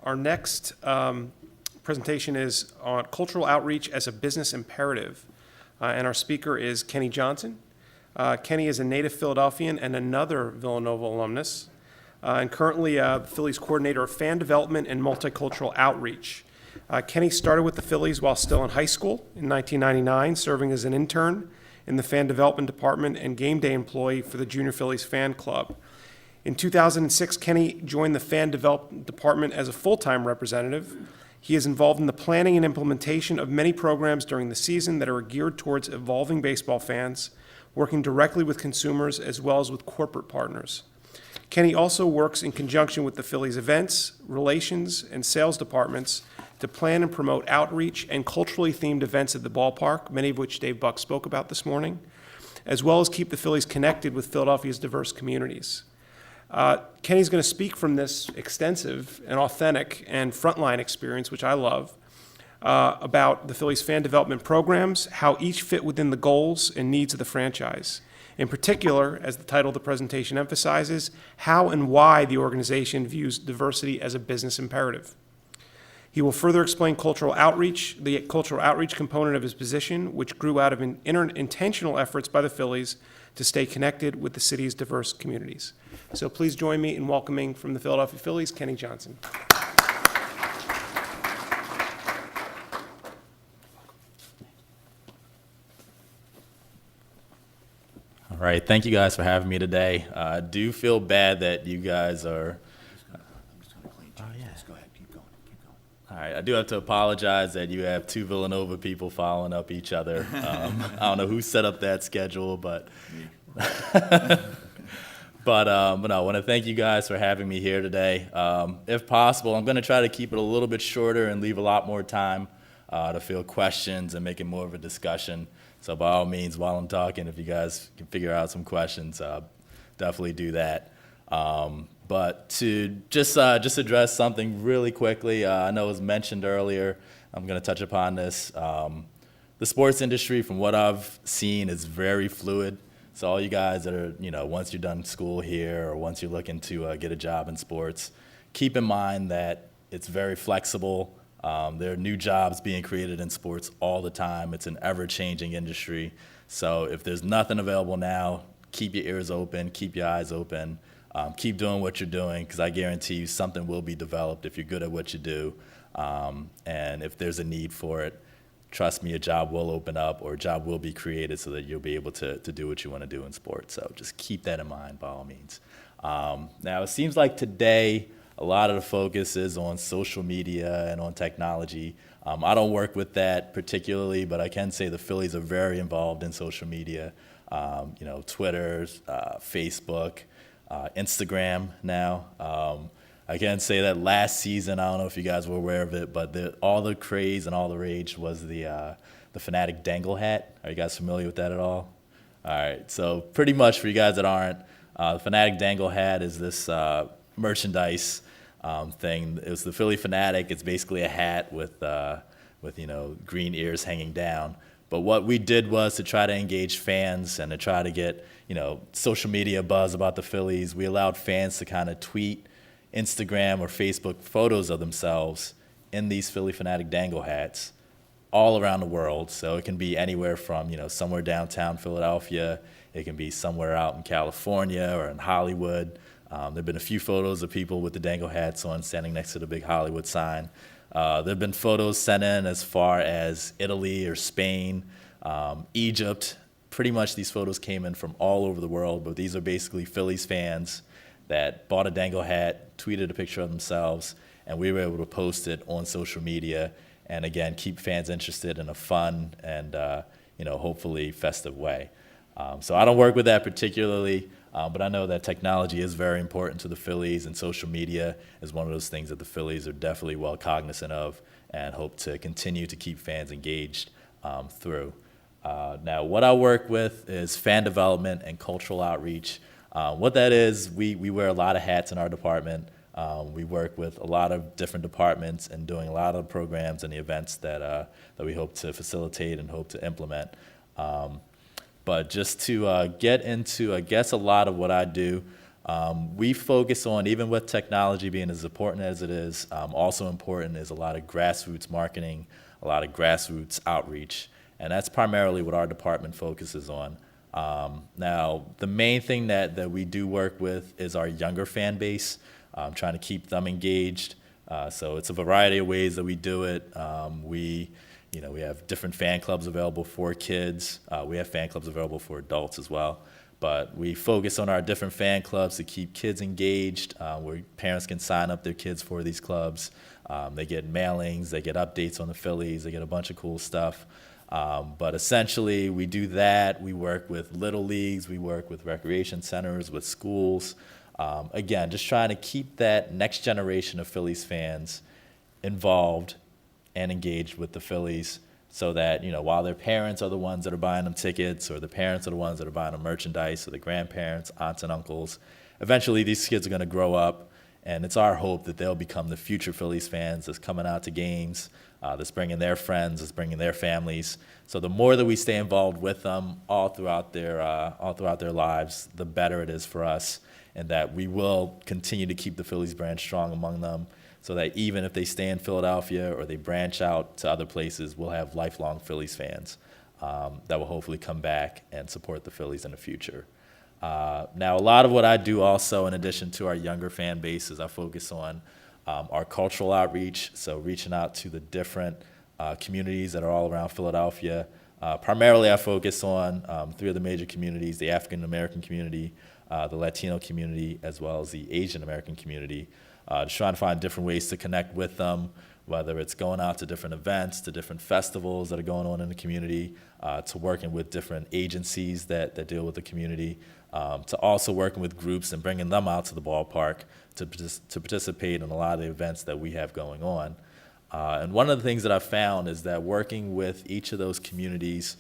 Our next presentation is on cultural outreach as a business imperative, and our speaker is Kenny Johnson. Kenny is a native Philadelphian and another Villanova alumnus, and currently the Phillies coordinator of fan development and multicultural outreach. Kenny started with the Phillies while still in high school in 1999, serving as an intern in the fan development department and game day employee for the Junior Phillies fan club. In 2006, Kenny joined the fan development department as a full-time representative. He is involved in the planning and implementation of many programs during the season that are geared towards evolving baseball fans, working directly with consumers as well as with corporate partners. Kenny also works in conjunction with the Phillies events, relations, and sales departments to plan and promote outreach and culturally themed events at the ballpark, many of which Dave Buck spoke about this morning, as well as keep the Phillies connected with Philadelphia's diverse communities. Kenny's going to speak from this extensive and authentic and frontline experience, which I love, about the Phillies fan development programs, how each fit within the goals and needs of the franchise. In particular, as the title of the presentation emphasizes, how and why the organization views diversity as a business imperative. He will further explain cultural outreach, the cultural outreach component of his position, which grew out of intentional efforts by the Phillies to stay connected with the city's diverse communities. So please join me in welcoming from the Philadelphia Phillies, Kenny Johnson. All right, thank you guys for having me today. I do feel bad that you guys are... All right, I do have to apologize that you have two Villanova people following up each other. I don't know who set up that schedule, but but I want to thank you guys for having me here today. If possible, I'm going to try to keep it a little bit shorter and leave a lot more time to field questions and make it more of a discussion. So by all means, while I'm talking, if you guys can figure out some questions, definitely do that. But to just address something really quickly, I know it was mentioned earlier, I'm going to touch upon this. The sports industry, from what I've seen, is very fluid. So all you guys that are, once you're done school here or once you're looking to get a job in sports, keep in mind that it's very flexible. There are new jobs being created in sports all the time. It's an ever-changing industry. So if there's nothing available now, keep your ears open, keep your eyes open. Keep doing what you're doing, because I guarantee you something will be developed if you're good at what you do. And if there's a need for it, trust me, a job will open up or a job will be created so that you'll be able to do what you want to do in sports. So just keep that in mind by all means. Now, it seems like today a lot of the focus is on social media and on technology. I don't work with that particularly, but I can say the Phillies are very involved in social media. Twitter, Facebook, Instagram now. I can say that last season, I don't know if you guys were aware of it, but all the craze and all the rage was the Fanatic dangle hat. Are you guys familiar with that at all? All right, so pretty much for you guys that aren't, the Fanatic dangle hat is this merchandise thing. It was the Philly Fanatic. It's basically a hat with green ears hanging down. But what we did was to try to engage fans and to try to get, social media buzz about the Phillies. We allowed fans to kind of tweet Instagram or Facebook photos of themselves in these Philly Fanatic dangle hats all around the world. So it can be anywhere from, somewhere downtown Philadelphia. It can be somewhere out in California or in Hollywood. There have been a few photos of people with the dangle hats on standing next to the big Hollywood sign. There have been photos sent in as far as Italy or Spain, Egypt. Pretty much these photos came in from all over the world, but these are basically Phillies fans that bought a dangle hat, tweeted a picture of themselves, and we were able to post it on social media and, again, keep fans interested in a fun and, hopefully festive way. So I don't work with that particularly, but I know that technology is very important to the Phillies, and social media is one of those things that the Phillies are definitely well cognizant of and hope to continue to keep fans engaged through. Now, what I work with is fan development and cultural outreach. What that is, we wear a lot of hats in our department. We work with a lot of different departments and doing a lot of programs and the events that we hope to facilitate and hope to implement. But just to get into, I guess, a lot of what I do, We focus on, even with technology being as important as it is, also important is a lot of grassroots marketing, a lot of grassroots outreach, and that's primarily what our department focuses on. Now, the main thing that we do work with is our younger fan base, trying to keep them engaged. So it's a variety of ways that we do it. We have different fan clubs available for kids. We have fan clubs available for adults as well. But we focus on our different fan clubs to keep kids engaged, where parents can sign up their kids for these clubs. They get mailings, they get updates on the Phillies, they get a bunch of cool stuff. But essentially, we do that. We work with little leagues, we work with recreation centers, with schools. Again, just trying to keep that next generation of Phillies fans involved and engaged with the Phillies, so that, while their parents are the ones that are buying them tickets, or the parents are the ones that are buying them merchandise, or the grandparents, aunts and uncles, eventually these kids are going to grow up, and it's our hope that they'll become the future Phillies fans that's coming out to games, that's bringing their friends, that's bringing their families. So the more that we stay involved with them all throughout their lives, the better it is for us, and that we will continue to keep the Phillies brand strong among them, so that even if they stay in Philadelphia or they branch out to other places, we'll have lifelong Phillies fans that will hopefully come back and support the Phillies in the future. Now, a lot of what I do also, in addition to our younger fan base, is I focus on our cultural outreach, so reaching out to the different communities that are all around Philadelphia. Primarily, I focus on three of the major communities: the African American community, the Latino community, as well as the Asian American community. Just trying to find different ways to connect with them, whether it's going out to different events, to different festivals that are going on in the community, to working with different agencies that deal with the community, to also working with groups and bringing them out to the ballpark to participate in a lot of the events that we have going on. And one of the things that I've found is that working with each of those communities,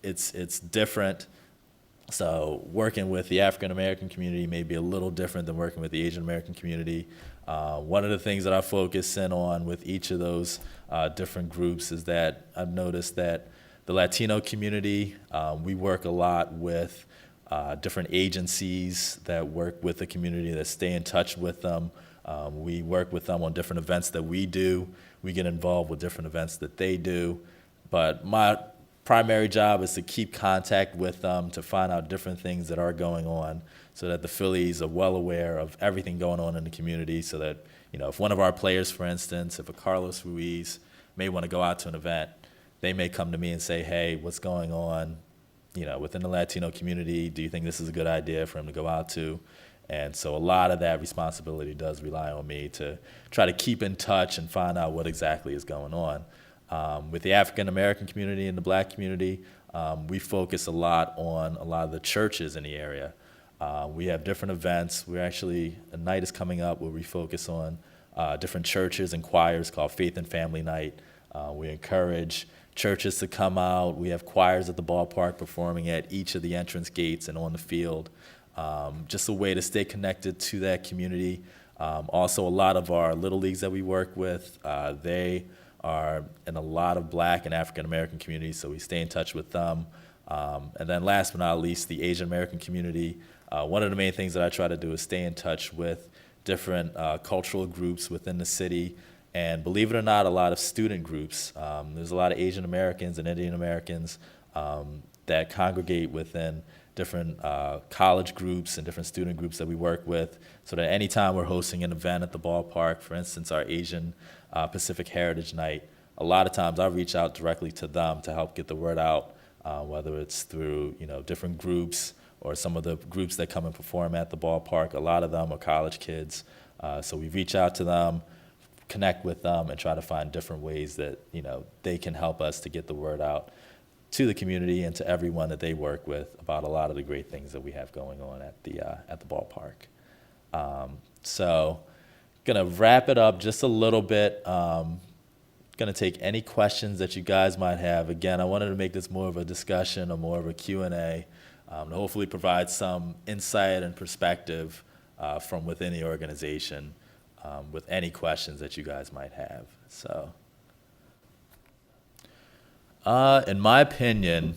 it's different. So working with the African American community may be a little different than working with the Asian American community. One of the things that I focus in on with each of those different groups is that I've noticed that the Latino community, we work a lot with different agencies that work with the community, that stay in touch with them. We work with them on different events that we do. We get involved with different events that they do. But my primary job is to keep contact with them, to find out different things that are going on, so that the Phillies are well aware of everything going on in the community, so that, if one of our players, for instance, if a Carlos Ruiz may want to go out to an event, they may come to me and say, hey, what's going on, within the Latino community? Do you think this is a good idea for him to go out to? And so a lot of that responsibility does rely on me to try to keep in touch and find out what exactly is going on. With the African American community and the Black community, we focus a lot on a lot of the churches in the area. We have different events. A night is coming up where we focus on different churches and choirs called Faith and Family Night. We encourage churches to come out. We have choirs at the ballpark performing at each of the entrance gates and on the field. Just a way to stay connected to that community. Also, a lot of our little leagues that we work with, they are in a lot of Black and African American communities, so we stay in touch with them. And then last but not least, the Asian American community. One of the main things that I try to do is stay in touch with different cultural groups within the city, and believe it or not, a lot of student groups. There's a lot of Asian Americans and Indian Americans that congregate within different college groups and different student groups that we work with, so that anytime we're hosting an event at the ballpark, for instance, our Asian Pacific Heritage Night, a lot of times I reach out directly to them to help get the word out, whether it's through different groups or some of the groups that come and perform at the ballpark. A lot of them are college kids, so we reach out to them, connect with them, and try to find different ways that they can help us to get the word out to the community and to everyone that they work with about a lot of the great things that we have going on at the ballpark. So, gonna wrap it up just a little bit. Gonna take any questions that you guys might have. Again, I wanted to make this more of a discussion or more of a Q&A, to hopefully provide some insight and perspective from within the organization with any questions that you guys might have. So, in my opinion,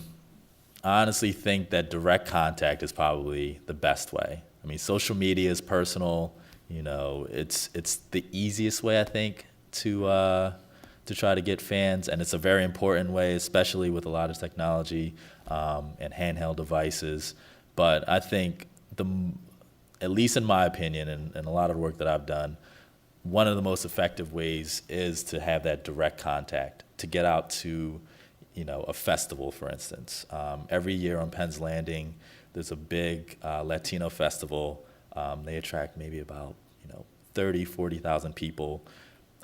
I honestly think that direct contact is probably the best way. I mean, social media is personal. It's the easiest way, I think, to try to get fans, and it's a very important way, especially with a lot of technology and handheld devices. But I think at least in my opinion, and a lot of the work that I've done, one of the most effective ways is to have that direct contact, to get out to, a festival, for instance. Every year on Penn's Landing, there's a big Latino festival. They attract maybe about, 30, 40,000 people.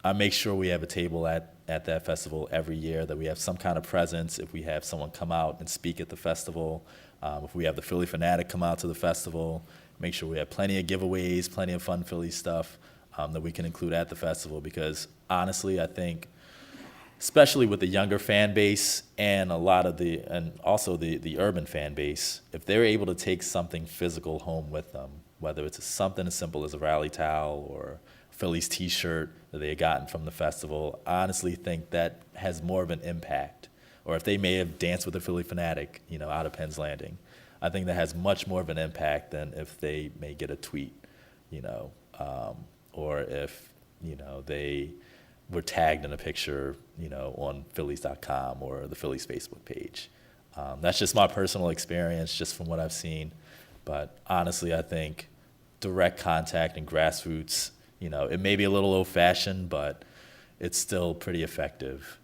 I make sure we have a table at that festival every year, that we have some kind of presence. If we have someone come out and speak at the festival, if we have the Philly Fanatic come out to the festival, make sure we have plenty of giveaways, plenty of fun Philly stuff that we can include at the festival. Because honestly, I think, especially with the younger fan base and also the urban fan base, if they're able to take something physical home with them, whether it's something as simple as a rally towel or a Phillies t-shirt that they had gotten from the festival, I honestly think that has more of an impact. Or if they may have danced with a Philly Fanatic, out of Penn's Landing, I think that has much more of an impact than if they may get a tweet, or if, they were tagged in a picture, on Phillies.com or the Phillies Facebook page. That's just my personal experience, just from what I've seen. But honestly, I think direct contact and grassroots, it may be a little old-fashioned, but it's still pretty effective,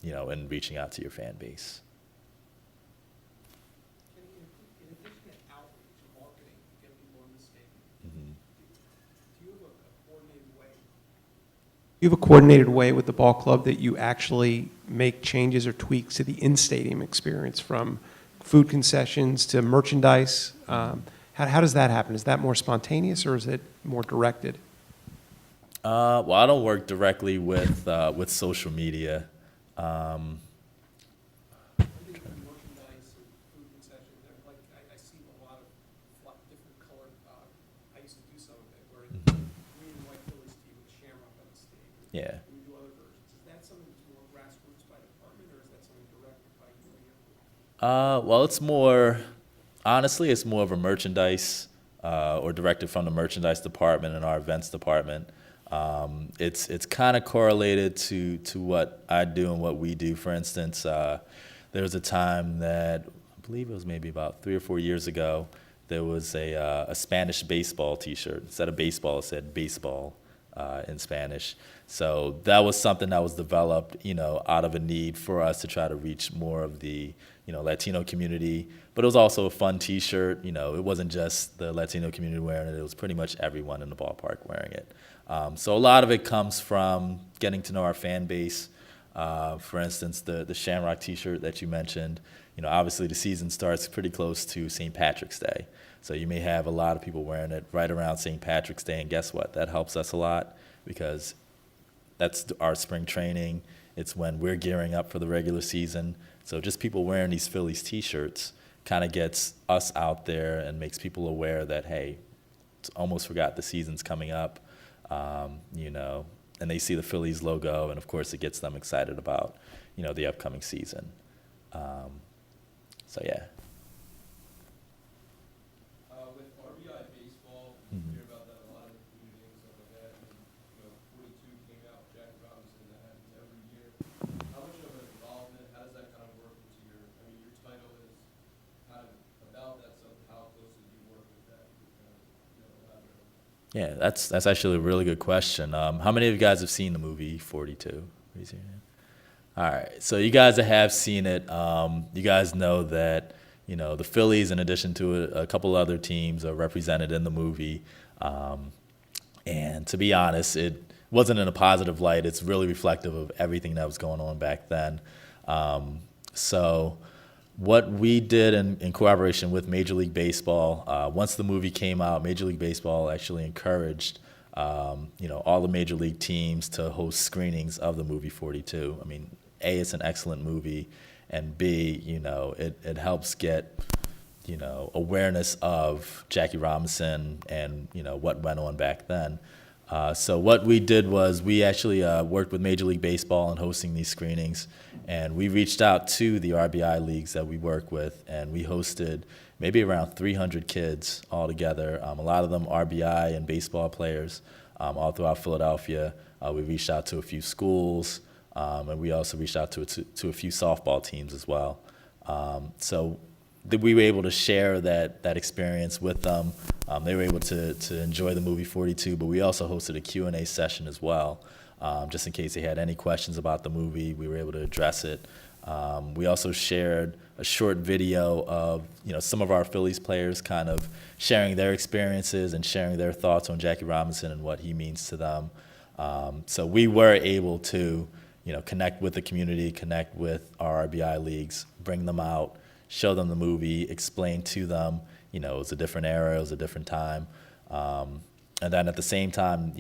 in reaching out to your fan base. In addition to outreach and marketing, to get people in the stadium, do you have a coordinated way? You have a coordinated way with the ball club that you actually make changes or tweaks to the in-stadium experience, from food concessions to merchandise? How does that happen? Is that more spontaneous, or is it more directed? Well, I don't work directly with social media. Merchandise or food concessions, I see a lot of different colored. I used to do some of it, where green and white Phillies tee with a shamrock on the sleeve. Yeah. We do other versions. Is that something that's more grassroots by department, or is that something directed by you and your? Well, honestly, it's more of a merchandise or directed from the merchandise department and our events department. It's kind of correlated to what I do and what we do. For instance, there was a time that, I believe it was maybe about 3 or 4 years ago, there was a Spanish baseball T-shirt. Instead of baseball, it said baseball in Spanish. So that was something that was developed, out of a need for us to try to reach more of the, Latino community. But it was also a fun T-shirt. It wasn't just the Latino community wearing it. It was pretty much everyone in the ballpark wearing it. So a lot of it comes from getting to know our fan base. For instance, the Shamrock T-shirt that you mentioned, obviously the season starts pretty close to St. Patrick's Day. So you may have a lot of people wearing it right around St. Patrick's Day, and guess what? That helps us a lot, because that's our spring training. It's when we're gearing up for the regular season. So just people wearing these Phillies T-shirts kind of gets us out there and makes people aware that, hey, almost forgot the season's coming up. And they see the Phillies logo, and of course it gets them excited about, the upcoming season. So yeah. With RBI baseball, you hear about that a lot in the community and stuff like that. And, 42 came out with Jackie Robinson, that happens every year. How much of an involvement, how does that kind of work into your title is kind of about that, so how closely do you work with that? Elaborate on that. Yeah, that's actually a really good question. How many of you guys have seen the movie 42? Raise your hand. All right, so you guys that have seen it, you guys know that, the Phillies, in addition to a couple other teams, are represented in the movie. And to be honest, it wasn't in a positive light. It's really reflective of everything that was going on back then. So what we did in cooperation with Major League Baseball, once the movie came out, Major League Baseball actually encouraged all the major league teams to host screenings of the movie 42. A, it's an excellent movie, and B, it helps get awareness of Jackie Robinson and what went on back then. So what we did was we actually worked with Major League Baseball in hosting these screenings, and we reached out to the RBI leagues that we work with, and we hosted maybe around 300 kids all together. A lot of them RBI and baseball players all throughout Philadelphia. We reached out to a few schools, and we also reached out to a few softball teams as well. So we were able to share that experience with them. They were able to enjoy the movie 42, but we also hosted a Q&A session as well, just in case they had any questions about the movie. We were able to address it. We also shared a short video of some of our Phillies players kind of sharing their experiences and sharing their thoughts on Jackie Robinson and what he means to them. So we were able to connect with the community, connect with our RBI leagues, bring them out, show them the movie, explain to them, it was a different era, it was a different time. And then at the same time,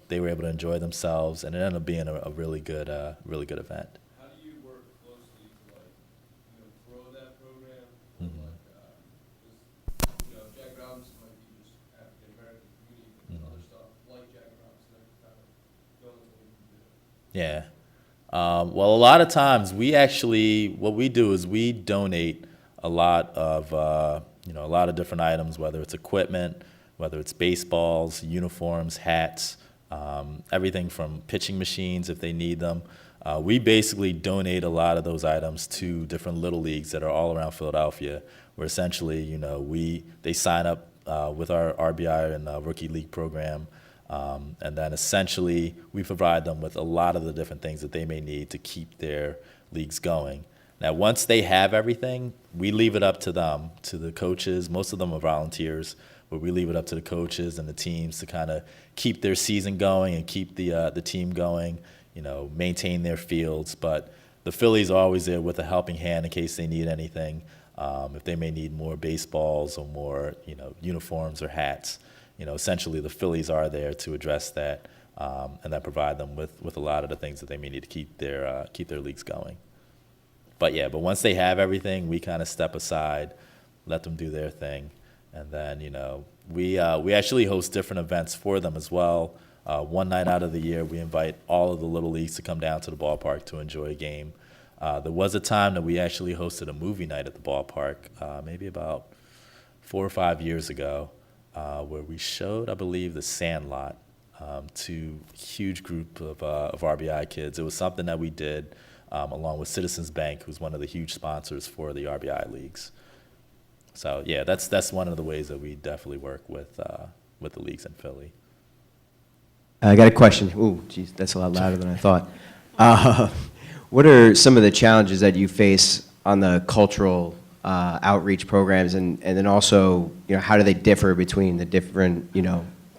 they were able to enjoy themselves, and it ended up being a really good event. How do you work closely to grow that program? Mm-hmm. Jack Robinson might be just African American community, but there's other stuff like Jack Robinson that can kind of go into what you do. Yeah. Well, a lot of times what we do is we donate a lot of different items, whether it's equipment, whether it's baseballs, uniforms, hats, everything from pitching machines if they need them. We basically donate a lot of those items to different little leagues that are all around Philadelphia, where essentially, they sign up with our RBI and rookie league program. And then essentially we provide them with a lot of the different things that they may need to keep their leagues going. Now, once they have everything, we leave it up to them, to the coaches. Most of them are volunteers, but we leave it up to the coaches and the teams to kind of keep their season going and keep the team going, maintain their fields. But the Phillies are always there with a helping hand in case they need anything. If they may need more baseballs or more, uniforms or hats. Essentially the Phillies are there to address that, and then provide them with a lot of the things that they may need to keep their leagues going. But once they have everything, we kind of step aside, let them do their thing, and then we actually host different events for them as well. One night out of the year, we invite all of the little leagues to come down to the ballpark to enjoy a game. There was a time that we actually hosted a movie night at the ballpark, maybe about 4 or 5 years ago. Where we showed, I believe, The Sandlot to a huge group of RBI kids. It was something that we did along with Citizens Bank, who's one of the huge sponsors for the RBI leagues. So that's one of the ways that we definitely work with the leagues in Philly. I got a question. Ooh, geez, that's a lot louder than I thought. What are some of the challenges that you face on the cultural outreach programs, and then also, how do they differ between the different,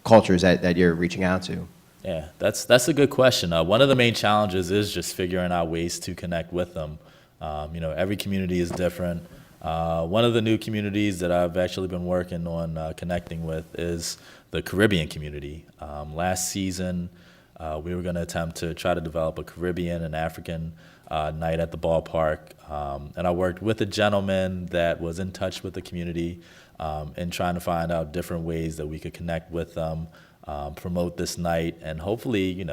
cultures that you're reaching out to? Yeah, that's a good question. One of the main challenges is just figuring out ways to connect with them. Every community is different. One of the new communities that I've actually been working on connecting with is the Caribbean community. Last season, we were going to attempt to try to develop a Caribbean and African night at the ballpark. And I worked with a gentleman that was in touch with the community and trying to find out different ways that we could connect with them, promote this night, and hopefully,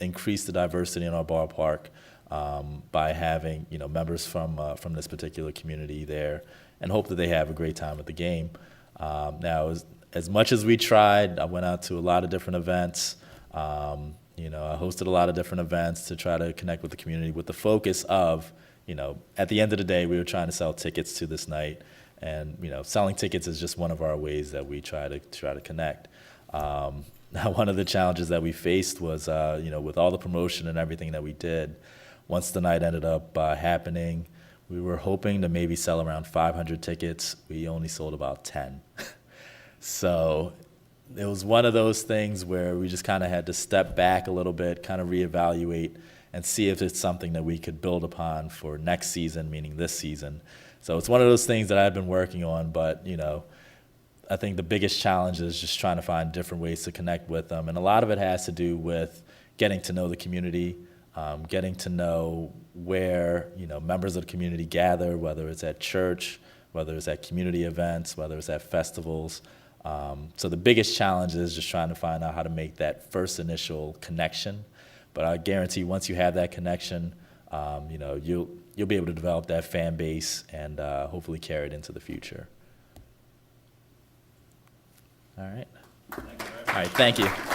increase the diversity in our ballpark by having, members from this particular community there, and hope that they have a great time at the game. Now, as much as we tried, I went out to a lot of different events. I hosted a lot of different events to try to connect with the community with the focus of, at the end of the day, we were trying to sell tickets to this night. And, selling tickets is just one of our ways that we try to connect. Now, one of the challenges that we faced was, with all the promotion and everything that we did, once the night ended up happening, we were hoping to maybe sell around 500 tickets. We only sold about 10. So it was one of those things where we just kind of had to step back a little bit, kind of reevaluate, and see if it's something that we could build upon for next season, meaning this season. So it's one of those things that I've been working on, but, I think the biggest challenge is just trying to find different ways to connect with them. And a lot of it has to do with getting to know the community, getting to know where, members of the community gather, whether it's at church, whether it's at community events, whether it's at festivals. So the biggest challenge is just trying to find out how to make that first initial connection. But I guarantee once you have that connection, you'll be able to develop that fan base and hopefully carry it into the future. All right. All right, thank you.